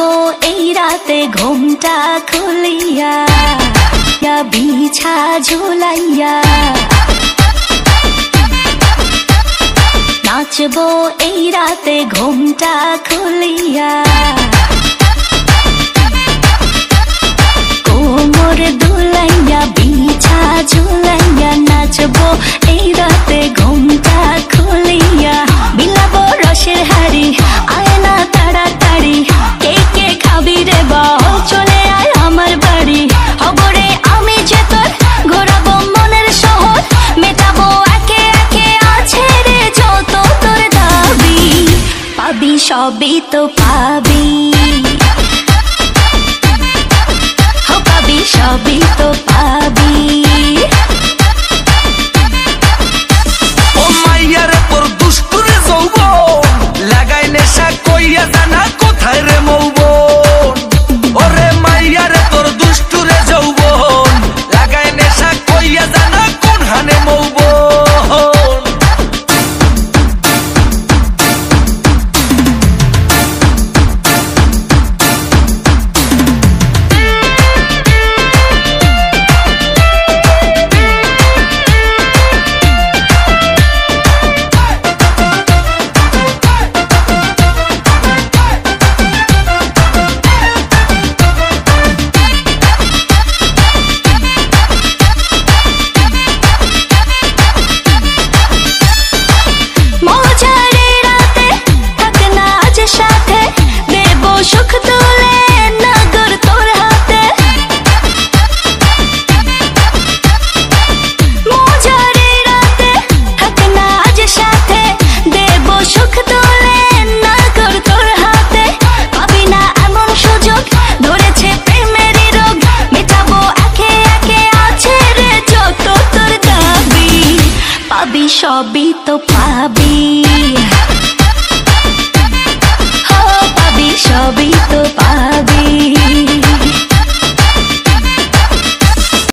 নাচবো এই রাতে ঘুমটা খুলিয়া বিছা ঝুলাইয়া নাচবো এই রাতে ঘুমটা খুলিয়া কোমর দুলাইয়া বিছা ঝুলাইয়া নাচবো এই রাতে ঘুমটা খুলিয়া বিলাবো রসের হাড়ি আয় না তাড়াতাড়ি কে কে খাবি রে বল চলে আয় আমার বাড়ি হবরে আমি যে তোর ঘোরাবো মনের শহর মেটাবো একে একে আছে রে যত তোর দাবি পাবি সবই তো পাবি পাবি সবই তো পাবি ও মাইয়ারে তোর দুষ্টুরে যৌবন লাগাই নেশা কইয়া জানা কোথায় রে মৌবন ওরে মাইয়ারে তোর দুষ্টুরে যৌবন লাগাই নেশা কইয়া জানা কোন হানে মৌবন সুখ তুলে নগর তোর হাতে মজারে রাতে থাক না আজ সাথে দেব সুখ তুলে নগর তোর হাতে পাবি না এমন সুযোগ ধরেছে প্রেমেরই রোগ মেটাবো একে একে আছে রে যত তোর দাবি পাবি সবই তো পাবি পাবি সবই